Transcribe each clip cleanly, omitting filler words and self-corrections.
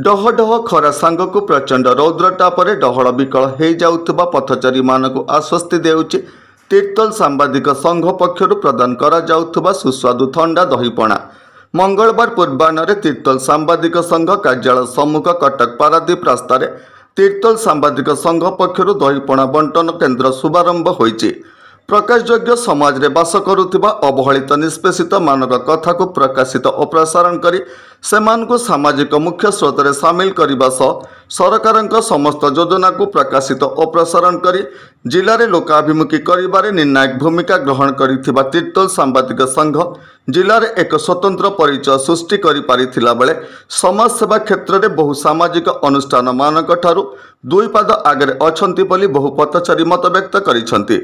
डह डह खरा सांगक प्रचंड रौद्रतापर डहल विकल हो जाउथबा पथचारी मानक आश्वस्ति देउछि तीर्तोल सांबादिक संघ पक्षरु प्रदान करा जाउथबा सुस्वादु ठंडा दहीपणा। मंगलवार पूर्वाह्न तीर्तोल सांबादिक संघ कार्यालय सम्मुख कटक पारादीप रास्तार तीर्तोल सांबादिक संघ पक्षरु दहीपणा बंटन केन्द्र शुभारंभ होइछि। प्रकाशयोग्य समाज रे बास करुथिबा अवहेलित निष्पेषित मानक कथा को प्रकाशित और प्रसारण करी सेमानकु सामाजिक मुख्य स्रोत रे सामिल करने सरकार समस्त योजना को प्रकाशित और प्रसारण करी जिले में लोकाभिमुखी करिबारे निर्णायक भूमिका ग्रहण करिथिबा तीर्तोल सांबादिक संघ जिले में एक स्वतंत्र परिचय सृष्टि करि पारिथिला बेले समाज सेवा क्षेत्र में बहु सामाजिक अनुष्ठान मानक ठारू दुई पाद आगे अछंती बोली बहु पथचारी मत व्यक्त करिसंती।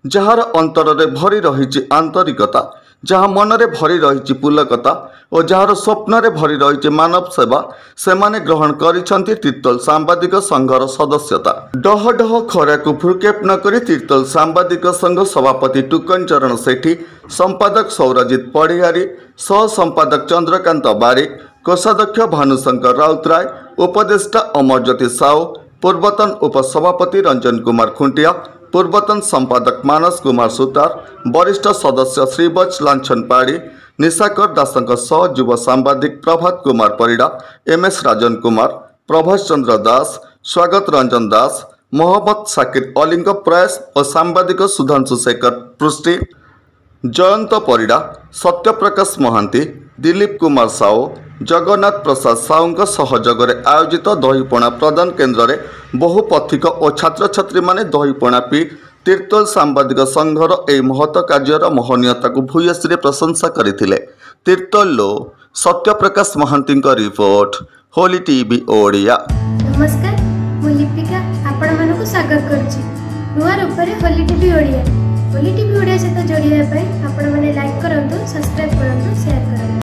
जार अंतर रे भरी रही आंतरिकता, जहाँ मन रे भरी रही पुलकता और जार स्वप्न रे भरी रही मानव सेवा सेमाने ग्रहण करिसंती तीर्तोल सांबादिक संघर सदस्यता। डह डह खरा को भ्रुक्षेप न करी तीर्तोल सांबादिक संघ सभापति टुकन चरण सेठी, संपादक सौरजित पढ़ियारी, सह संपादक चंद्रकांत बारिक, कोषाध्यक्ष भानुशंकर राउतराय, उपदेष्टा अमरज्योति साहू, पूर्वतन उपसभापति रंजन कुमार खुंटिया, पूर्वतन संपादक मानस कुमार सुतार, वरिष्ठ सदस्य श्रीवत्स लांछन पाड़ी, निशाकर दासंक सह युव सांबादिक प्रभात कुमार परिड़ा, एमएस राजन कुमार, प्रभाष चंद्र दास, स्वागत रंजन दास, मोहम्मद साकिर अलिंग प्रयास और सांबादिक सुधांशु शेखर पृष्टि, जयंत परिड़ा, सत्यप्रकाश महांती, दिलीप कुमार साहू, जगन्नाथ प्रसाद साहू सहयोग में आयोजित दहीपणा प्रदान केन्द्र में बहु पथिक और छात्र छात्री माने दहीपणा पी तीर्तोल सांबादिक संघर यह महत कार्यर महनीयता को भूयसी प्रशंसा करथिले। तीर्तोल सत्यप्रकाश महांती रिपोर्ट, होली टीवी ओडिया। नमस्कार, मु लिपिका आपण मानक स्वागत करछि नुआ रूपरे होली टीवी ओडिया। होली टीवी ओडिया सहित जोड़िया आपण माने लाइक करंतु, सब्सक्राइब करंतु, शेयर करंतु।